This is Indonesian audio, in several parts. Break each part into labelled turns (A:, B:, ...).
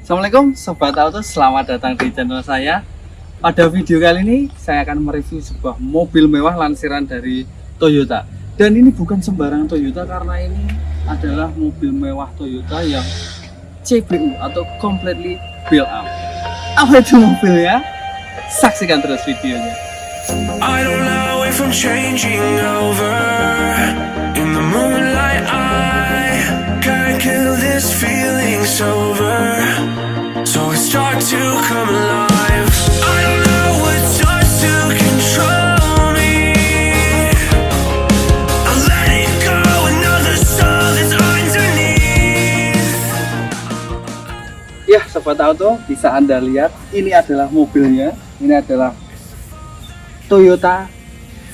A: Assalamualaikum Sobat Auto, selamat datang di channel saya. Pada video kali ini saya akan mereview sebuah mobil mewah lansiran dari Toyota. Dan ini bukan sembarang Toyota karena ini adalah mobil mewah Toyota yang CBU atau completely built up. Apa itu mobilnya? Saksikan terus videonya.
B: I don't know if I'm changing over. In the moonlight I can't kill this feeling sober. So I start to come alive. I don't know what starts to control me. I let it go, another soul that's underneath.
A: Ya Sobat Auto, bisa Anda lihat ini adalah mobilnya. Ini adalah Toyota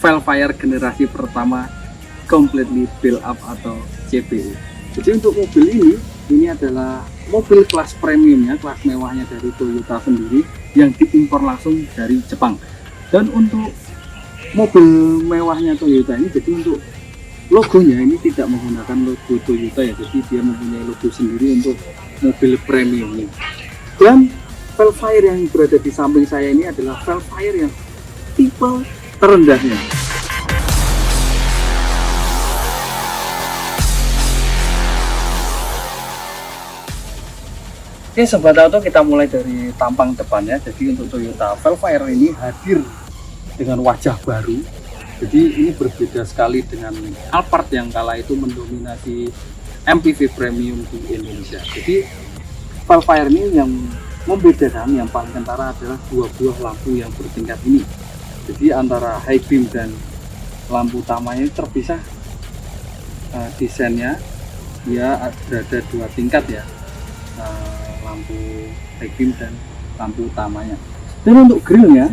A: Velfire generasi pertama completely built up atau CBU. Jadi untuk mobil ini adalah mobil kelas premiumnya, kelas mewahnya dari Toyota sendiri yang diimpor langsung dari Jepang. Dan untuk mobil mewahnya Toyota ini, jadi untuk logonya ini tidak menggunakan logo Toyota ya, jadi dia mempunyai logo sendiri untuk mobil premiumnya. Dan Velfire yang berada di samping saya ini adalah Velfire yang tipe terendahnya. Oke Sobat Auto, kita mulai dari tampang depannya. Jadi untuk Toyota Velfire ini hadir dengan wajah baru. Jadi ini berbeda sekali dengan Alphard yang kala itu mendominasi MPV premium di Indonesia. Jadi Velfire ini yang membedakan, yang paling kentara adalah dua buah lampu yang bertingkat ini. Jadi antara high beam dan lampu utamanya terpisah. Desainnya dia berada dua tingkat ya, lampu high beam dan lampu utamanya. Dan untuk grillnya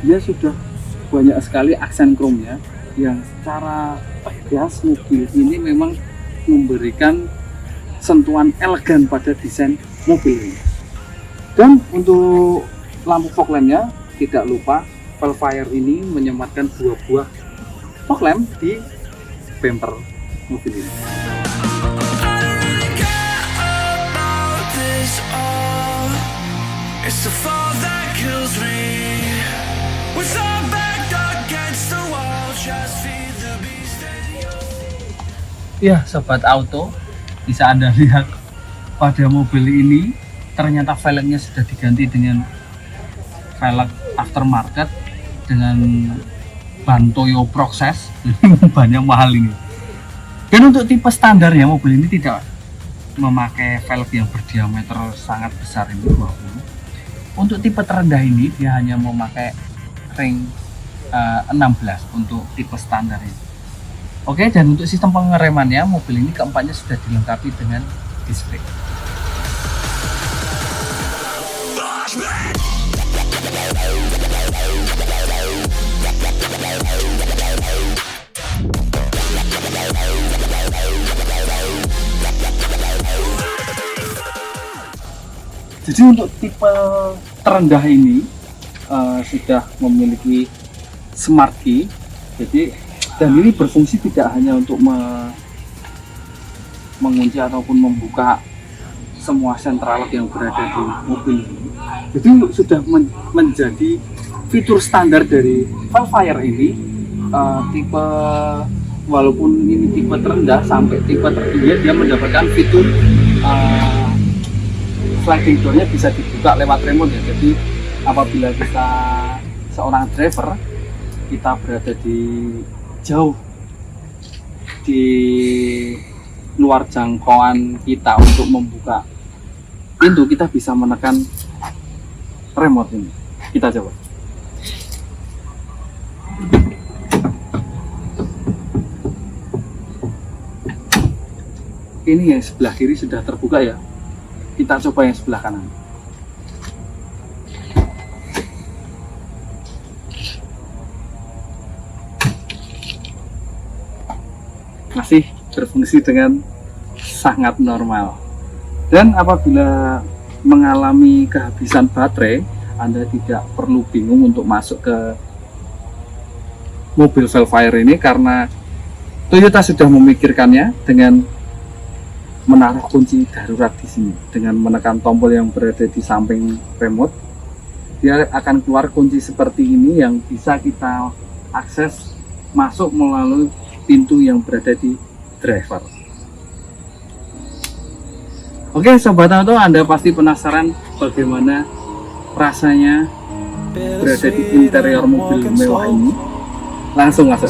A: dia sudah banyak sekali aksen chrome-nya yang secara tegas mobil ini memang memberikan sentuhan elegan pada desain mobil ini. Dan untuk lampu fog lamp-nya tidak lupa Velfire ini menyematkan dua buah fog lamp di bumper mobil ini.
B: It's the fall that kills me. With our back against the wall, just feed the beast in you.
A: Ya Sobat Auto, bisa Anda lihat pada mobil ini ternyata velgnya sudah diganti dengan velg aftermarket dengan ban Toyo Process. Banyak mahal ini. Dan untuk tipe standarnya mobil ini tidak memakai velg yang berdiameter sangat besar ini 20. Untuk tipe terendah ini dia hanya memakai ring 16 untuk tipe standar ini. Oke, dan untuk sistem pengeremannya mobil ini keempatnya sudah dilengkapi dengan disc brake. Jadi untuk tipe terendah ini sudah memiliki smart key. Jadi dan ini berfungsi tidak hanya untuk mengunci ataupun membuka semua sentral lock yang berada di mobil ini. Jadi sudah menjadi fitur standar dari Velfire ini. Tipe walaupun ini tipe terendah sampai tipe tertinggi dia mendapatkan fitur sliding door-nya bisa dibuka lewat remote ya. Jadi apabila kita seorang driver, kita berada di jauh di luar jangkauan kita untuk membuka pintu, kita bisa menekan remote ini. Kita coba. Ini yang sebelah kiri sudah terbuka ya. Kita coba yang sebelah kanan. Masih berfungsi dengan sangat normal. Dan apabila mengalami kehabisan baterai, Anda tidak perlu bingung untuk masuk ke mobil Velfire ini karena Toyota sudah memikirkannya dengan menaruh kunci darurat di sini. Dengan menekan tombol yang berada di samping remote, dia akan keluar kunci seperti ini yang bisa kita akses masuk melalui pintu yang berada di driver. Oke Sobat Auto, Anda pasti penasaran bagaimana rasanya berada di interior mobil mewah ini. Langsung masuk.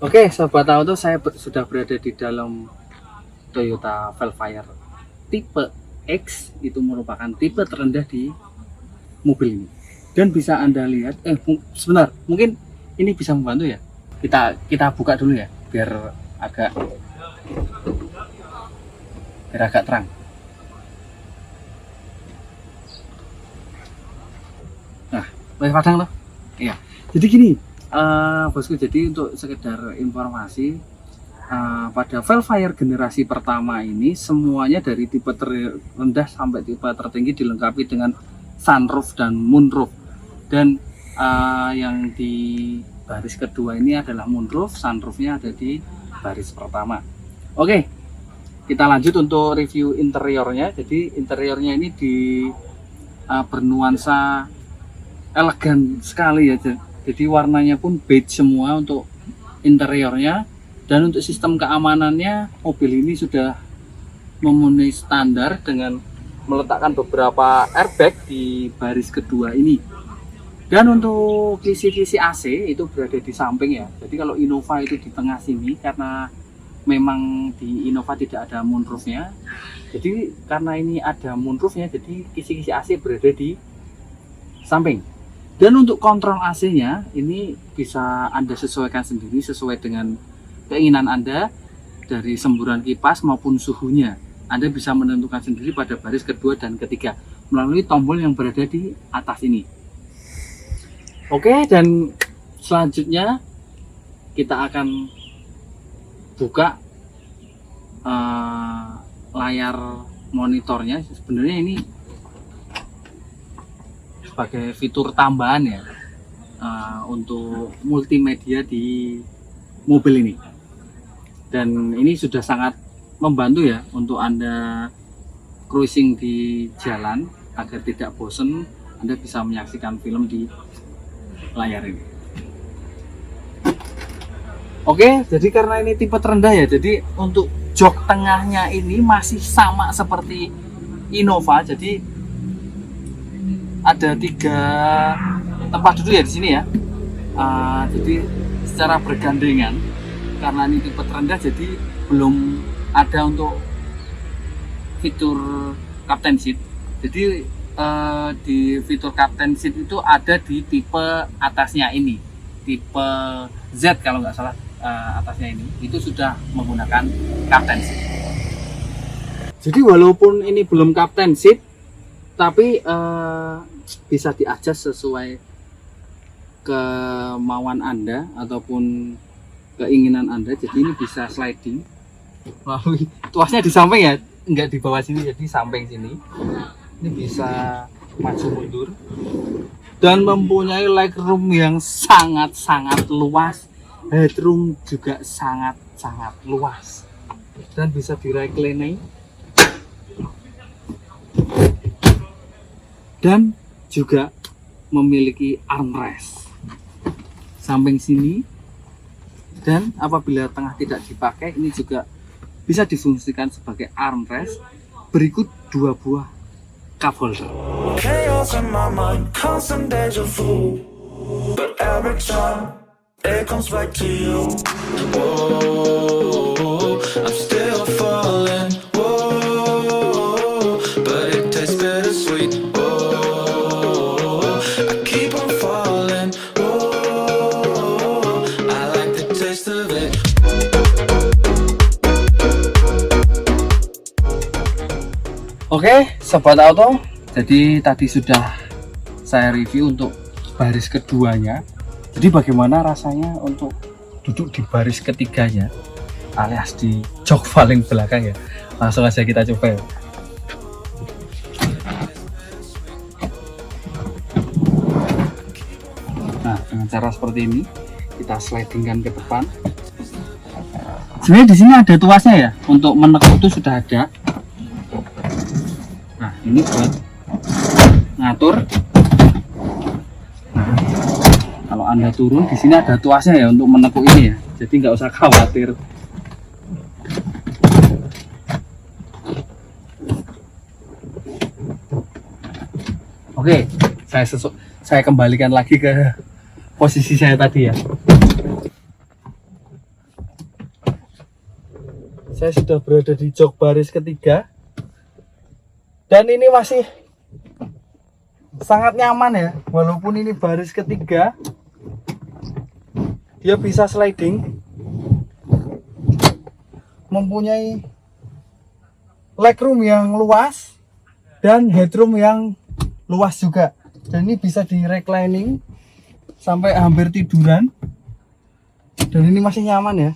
A: Oke Sobat Auto, saya sudah berada di dalam Toyota Velfire tipe X. Itu merupakan tipe terendah di mobil ini. Dan bisa Anda lihat, sebentar, mungkin ini bisa membantu ya. Kita buka dulu ya, biar agak terang. Nah, boleh padang loh. Iya. Jadi gini, bosku, jadi untuk sekedar informasi, pada Velfire generasi pertama ini semuanya dari tipe terendah sampai tipe tertinggi dilengkapi dengan sunroof dan moonroof. Dan yang di baris kedua ini adalah moonroof, sunroofnya ada di baris pertama. Oke, kita lanjut untuk review interiornya. Jadi interiornya ini bernuansa elegan sekali ya. Jadi warnanya pun beige semua untuk interiornya. Dan untuk sistem keamanannya, mobil ini sudah memenuhi standar dengan meletakkan beberapa airbag di baris kedua ini. Dan untuk kisi-kisi AC itu berada di samping ya. Jadi kalau Innova itu di tengah sini, karena memang di Innova tidak ada moonroofnya. Jadi karena ini ada moonroofnya, jadi kisi-kisi AC berada di samping. Dan untuk kontrol AC-nya ini bisa Anda sesuaikan sendiri sesuai dengan keinginan Anda, dari semburan kipas maupun suhunya. Anda bisa menentukan sendiri pada baris kedua dan ketiga melalui tombol yang berada di atas ini. Oke, dan selanjutnya kita akan buka layar monitornya. Sebenarnya ini sebagai fitur tambahan ya, untuk multimedia di mobil ini. Dan ini sudah sangat membantu ya untuk Anda cruising di jalan agar tidak bosan. Anda bisa menyaksikan film di layar ini. Oke, jadi karena ini tipe terendah ya, jadi untuk jok tengahnya ini masih sama seperti Innova. Jadi ada 3 tempat duduk ya di sini ya. Jadi secara bergandengan, karena ini tipe terendah jadi belum ada untuk fitur captain seat. Jadi di fitur captain seat itu ada di tipe atasnya ini, tipe Z kalau nggak salah, atasnya ini itu sudah menggunakan captain seat. Jadi walaupun ini belum captain seat, tapi bisa di-adjust sesuai kemauan Anda ataupun keinginan Anda. Jadi ini bisa sliding melalui tuasnya di samping ya, enggak di bawah sini, jadi samping sini. Ini bisa maju mundur dan mempunyai legroom yang sangat-sangat luas. Headroom juga sangat-sangat luas dan bisa direcline dan juga memiliki armrest samping sini. Dan apabila tengah tidak dipakai, ini juga bisa difungsikan sebagai armrest. Berikut 2 buah cup holder. Chaos in my mind, constant deja vu. But every time it comes back to you. Whoa, I'm still falling. Whoa, but it tastes bittersweet. Whoa, I keep on falling. Whoa, I like the taste of it. Oke, Sobat Auto, jadi tadi sudah saya review untuk baris keduanya. Jadi bagaimana rasanya untuk duduk di baris ketiganya, alias di jok paling belakang ya. Langsung aja kita coba ya. Nah, dengan cara seperti ini. Kita slidingkan ke depan. Sebenarnya di sini ada tuasnya ya, untuk menekuk itu sudah ada. Nah, ini buat ngatur. Nah, kalau Anda turun di sini ada tuasnya ya untuk menekuk ini ya. Jadi nggak usah khawatir. Oke, saya kembalikan lagi ke posisi saya tadi ya. Saya sudah berada di jok baris ketiga. Dan ini masih sangat nyaman ya. Walaupun ini baris ketiga, dia bisa sliding. Mempunyai legroom yang luas dan headroom yang luas juga. Dan ini bisa di reclining sampai hampir tiduran. Dan ini masih nyaman ya.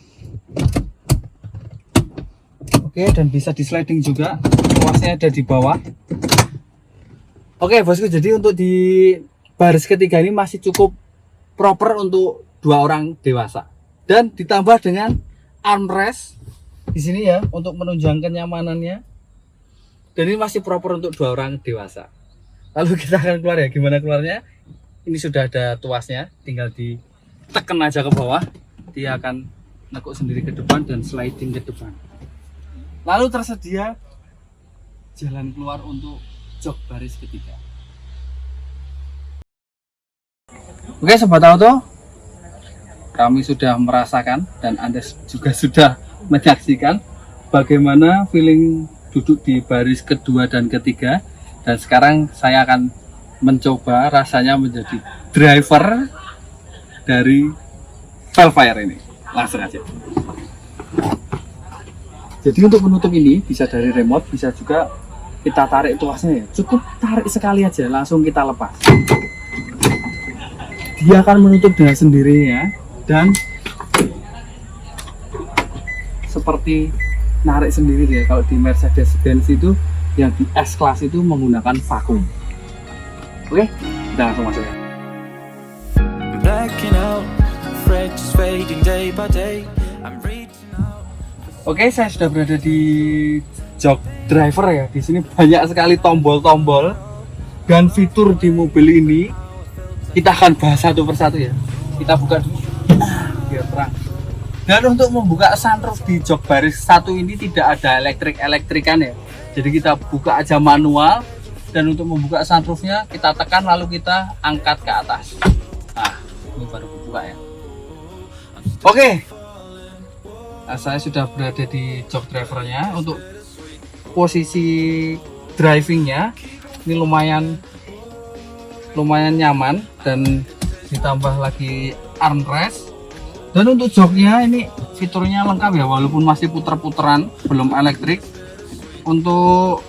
A: Oke, dan bisa di sliding juga. Luasnya ada di bawah. Oke bosku, jadi untuk di baris ketiga ini masih cukup proper untuk 2 orang dewasa. Dan ditambah dengan armrest di sini ya untuk menunjang kenyamanannya. Dan ini masih proper untuk 2 orang dewasa. Lalu kita akan keluar ya. Gimana keluarnya? Ini sudah ada tuasnya, tinggal ditekan aja ke bawah. Dia akan nekuk sendiri ke depan dan sliding ke depan. Lalu tersedia jalan keluar untuk jok baris ketiga. Oke sobat auto, kami sudah merasakan dan Anda juga sudah menyaksikan bagaimana feeling duduk di baris kedua dan ketiga. Dan sekarang saya akan mencoba rasanya menjadi driver dari Velfire ini. Langsung aja. Jadi untuk menutup ini bisa dari remote, bisa juga kita tarik tuasnya ya. Cukup tarik sekali aja, langsung kita lepas. Dia akan menutup dengan sendirinya dan seperti narik sendiri ya. Kalau di Mercedes-Benz itu yang di S-Class itu menggunakan vakum. Oke, kita langsung masuk ya. Oke, saya sudah berada di jok driver ya. Di sini banyak sekali tombol-tombol dan fitur di mobil ini. Kita akan bahas satu persatu ya. Kita buka dulu biar terang. Dan untuk membuka sunroof di jok baris 1 ini tidak ada elektrikan ya. Jadi kita buka aja manual, dan untuk membuka sunroofnya kita tekan lalu kita angkat ke atas. Nah, ini baru dibuka ya. Oke, nah, saya sudah berada di jok drivernya. Untuk posisi drivingnya ini lumayan nyaman dan ditambah lagi armrest. Dan untuk joknya ini fiturnya lengkap ya, walaupun masih puter-puteran, belum elektrik. Untuk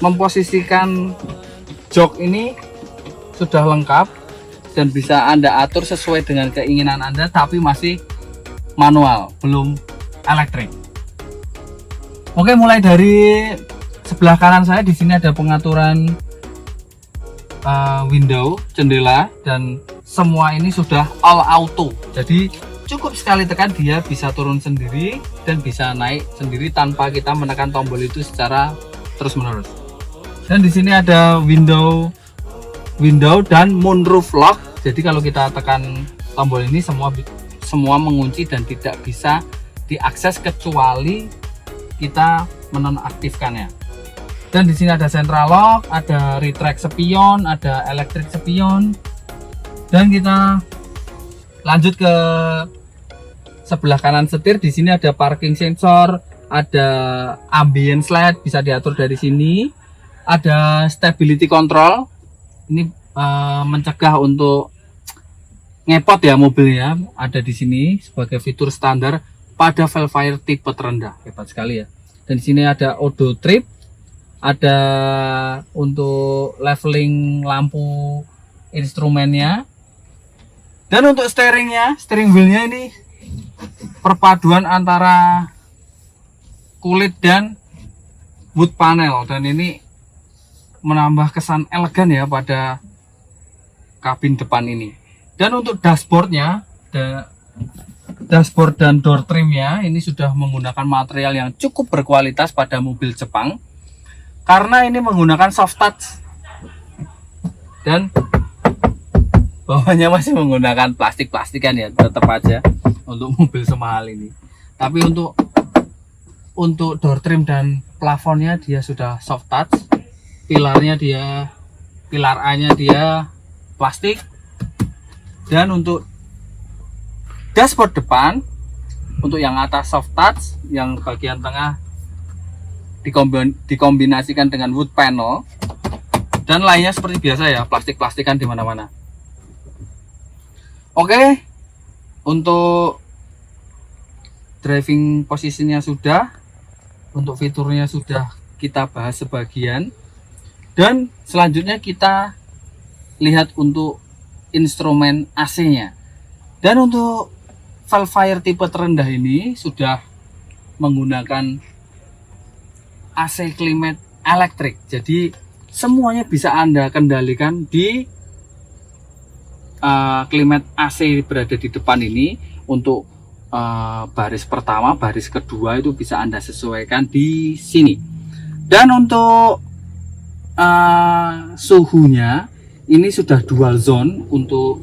A: memposisikan jok ini sudah lengkap dan bisa Anda atur sesuai dengan keinginan Anda, tapi masih manual, belum elektrik. Oke, mulai dari sebelah kanan saya di sini ada pengaturan window, jendela, dan semua ini sudah all auto. Jadi cukup sekali tekan dia bisa turun sendiri dan bisa naik sendiri tanpa kita menekan tombol itu secara terus-menerus. Dan di sini ada window dan moonroof lock. Jadi kalau kita tekan tombol ini semua mengunci dan tidak bisa diakses kecuali kita menonaktifkannya. Dan di sini ada central lock, ada retract spion, ada electric spion. Dan kita lanjut ke sebelah kanan setir. Di sini ada parking sensor, ada ambient light bisa diatur dari sini, ada stability control. Ini mencegah untuk ngepot ya mobilnya. Ada di sini sebagai fitur standar pada Velfire tipe terendah. Hebat sekali ya. Dan di sini ada auto trip, ada untuk leveling lampu instrumennya. Dan untuk steering wheelnya ini perpaduan antara kulit dan wood panel, dan ini menambah kesan elegan ya pada kabin depan ini. Dan untuk dashboardnya, dashboard dan door trimnya ini sudah menggunakan material yang cukup berkualitas pada mobil Jepang, karena ini menggunakan soft touch dan bawahnya masih menggunakan plastik-plastikan ya, tetap aja untuk mobil semahal ini. Tapi untuk door trim dan plafonnya dia sudah soft touch, pilar A nya dia plastik, dan untuk dashboard depan untuk yang atas soft touch, yang bagian tengah dikombinasikan dengan wood panel, dan lainnya seperti biasa ya, plastik-plastikan di mana-mana. Oke, untuk driving posisinya sudah, untuk fiturnya sudah kita bahas sebagian, dan selanjutnya kita lihat untuk instrumen AC-nya. Dan untuk valve fire tipe terendah ini sudah menggunakan AC climate elektrik, jadi semuanya bisa Anda kendalikan di climate AC berada di depan ini. Untuk baris pertama, baris kedua itu bisa Anda sesuaikan di sini. Dan untuk suhunya ini sudah dual zone, untuk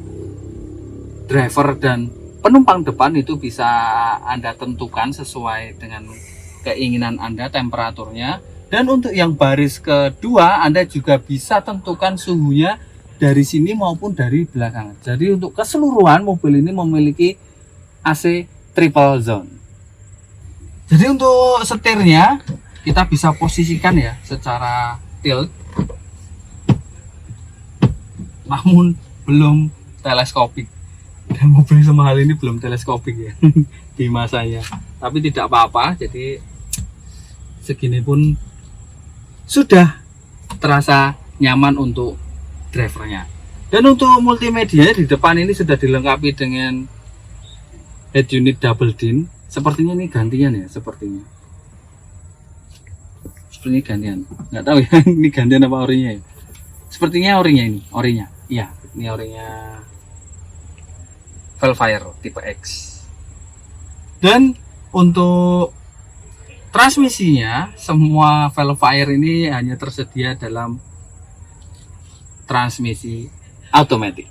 A: driver dan penumpang depan itu bisa Anda tentukan sesuai dengan keinginan Anda temperaturnya. Dan untuk yang baris kedua Anda juga bisa tentukan suhunya dari sini maupun dari belakang. Jadi untuk keseluruhan mobil ini memiliki AC triple zone. Jadi untuk setirnya kita bisa posisikan ya secara tilt, namun belum teleskopik, dan mobil semahal ini belum teleskopik ya di masanya. Tapi tidak apa-apa, jadi segini pun sudah terasa nyaman untuk drivernya. Dan untuk multimedia di depan ini sudah dilengkapi dengan head unit double din. Sepertinya ini gantian ya, sepertinya gantian, nggak tahu ya ini gantian apa orinya ya. Sepertinya orinya iya, ini orinya Velfire tipe X. Dan untuk transmisinya, semua Velfire ini hanya tersedia dalam transmisi otomatis.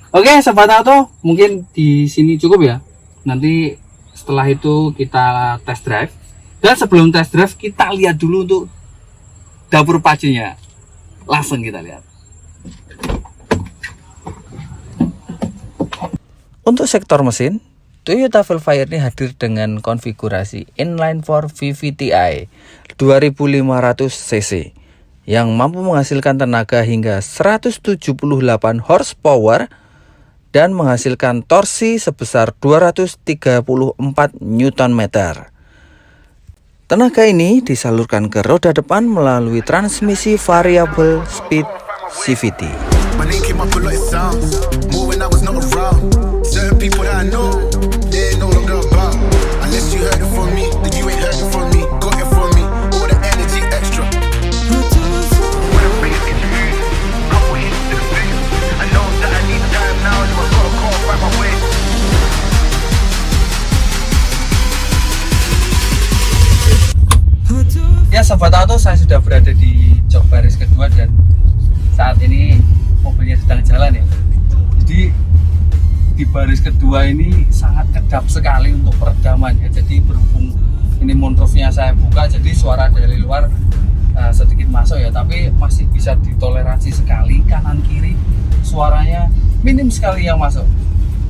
A: Oke, Sobat Auto, mungkin di sini cukup ya. Nanti setelah itu kita test drive. Dan sebelum test drive kita lihat dulu untuk dapur pacunya. Langsung kita lihat.
C: Untuk sektor mesin, Toyota Velfire ini hadir dengan konfigurasi inline-4 VVT-i 2500 cc yang mampu menghasilkan tenaga hingga 178 horsepower dan menghasilkan torsi sebesar 234 Nm. Tenaga ini disalurkan ke roda depan melalui transmisi variable speed CVT.
D: My name came up a lot, it sounds more when I was not around. Certain people that I know, they ain't no longer about. Unless you heard it from me, then you ain't heard it from me. Got it from me, all the energy extra. When I bring it in the mood, couple hits to the face. I know that I need time now, so I gotta call right my way.
A: Ya Sobat Auto, saya sudah berada di jok baris kedua dan saat ini mobilnya sedang jalan ya. Jadi di baris kedua ini sangat kedap sekali untuk peredamannya. Jadi berhubung ini moonroofnya saya buka, jadi suara dari luar sedikit masuk ya, tapi masih bisa ditoleransi sekali. Kanan kiri suaranya minim sekali yang masuk.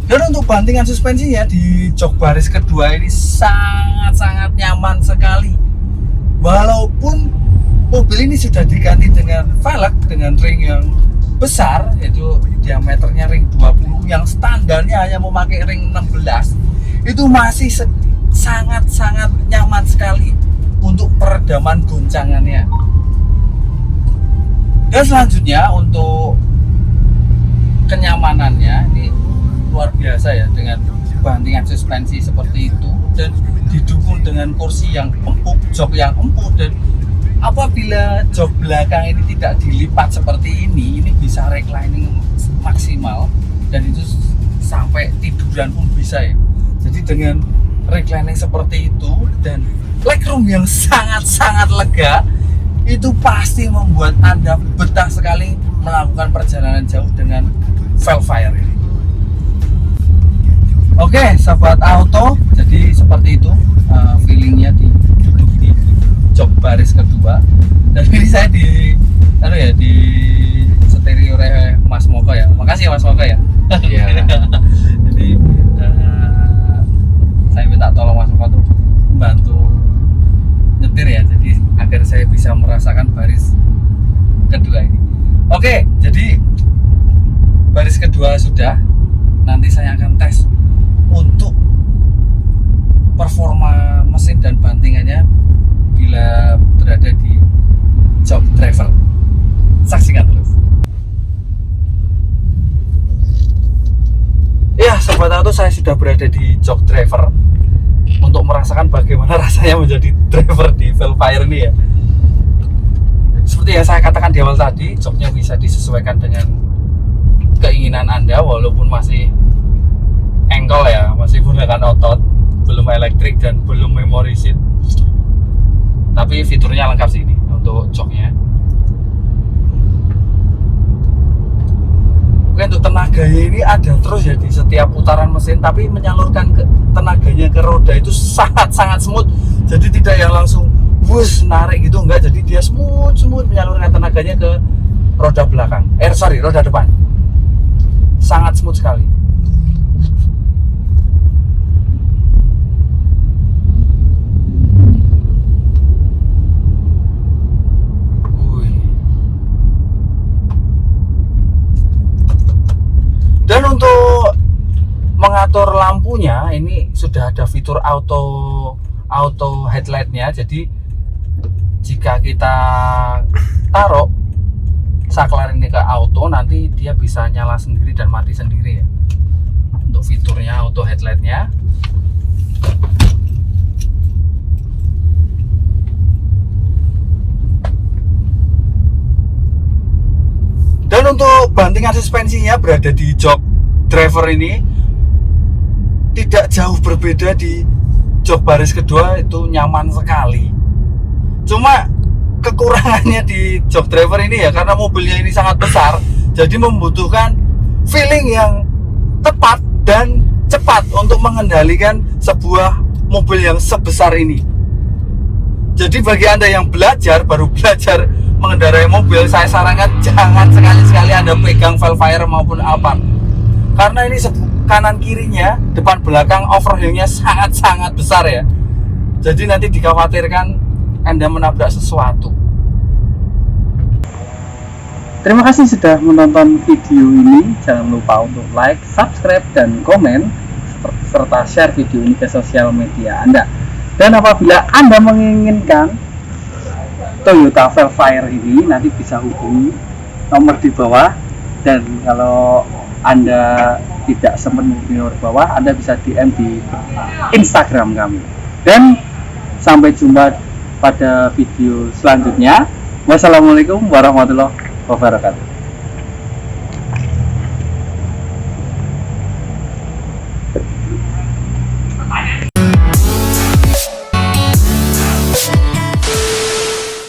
A: Dan untuk bantingan suspensinya di jok baris kedua ini sangat-sangat nyaman sekali. Walaupun mobil ini sudah diganti dengan velg dengan ring yang besar, yaitu diameternya ring 20, yang standarnya hanya memakai ring 16, itu masih sangat-sangat nyaman sekali untuk peredaman goncangannya. Dan selanjutnya untuk kenyamanannya ini luar biasa ya, dengan bantingan suspensi seperti itu dan didukung dengan kursi yang empuk, jok yang empuk, dan apabila jok belakang ini tidak dilipat seperti ini bisa reclining maksimal. dan itu sampai tiduran pun bisa ya. Jadi dengan reclining seperti itu dan legroom yang sangat-sangat lega, itu pasti membuat Anda betah sekali melakukan perjalanan jauh dengan Velfire ini. Oke, sahabat auto, jadi seperti itu feelingnya duduk di jok baris kedua. Dan ini saya di stereo Mas Moko ya. Makasih ya Mas Moko ya.
C: Iya.
A: Jadi saya minta tolong Mas Moko tuh membantu nyetir ya, jadi agar saya bisa merasakan baris kedua ini. Oke, jadi baris kedua sudah. Nanti saya akan tes untuk performa mesin dan bantingannya bila berada di jok driver. Saksikan terus. Ya, sobat auto, saya sudah berada di jok driver untuk merasakan bagaimana rasanya menjadi driver di Velfire ini ya. Seperti yang saya katakan di awal tadi, joknya bisa disesuaikan dengan keinginan Anda walaupun masih engkol ya, masih menggunakan otot, belum elektrik dan belum memory seat. Tapi fiturnya lengkap sih ini untuk joknya. Oke, untuk tenaganya ini ada terus ya di setiap putaran mesin, tapi menyalurkan tenaganya ke roda itu sangat-sangat smooth. Jadi tidak yang langsung wush narik gitu, enggak. Jadi dia smooth menyalurkan tenaganya ke roda belakang. Roda depan. Sangat smooth sekali. Dan untuk mengatur lampunya ini sudah ada fitur auto headlightnya. Jadi jika kita taruh saklar ini ke auto, nanti dia bisa nyala sendiri dan mati sendiri ya. Untuk fiturnya auto headlightnya. Dan untuk bantingan suspensinya berada di jok driver ini tidak jauh berbeda di jok baris kedua, itu nyaman sekali. Cuma kekurangannya di jok driver ini ya, karena mobilnya ini sangat besar, jadi membutuhkan feeling yang tepat dan cepat untuk mengendalikan sebuah mobil yang sebesar ini. Jadi bagi Anda yang baru belajar mengendarai mobil, saya sarankan jangan sekali-sekali Anda pegang Velfire maupun Alphard, karena ini kanan kirinya, depan belakang overhangnya sangat-sangat besar ya. Jadi nanti dikhawatirkan Anda menabrak sesuatu. Terima kasih sudah menonton video ini. Jangan lupa untuk like, subscribe, dan komen, serta share video ini ke sosial media Anda. Dan apabila Anda menginginkan Toyota Velfire ini, nanti bisa hubungi nomor di bawah. Dan kalau Anda tidak sempat menghubungi nomor bawah, Anda bisa DM di Instagram kami. Dan sampai jumpa pada video selanjutnya. Wassalamualaikum warahmatullahi wabarakatuh.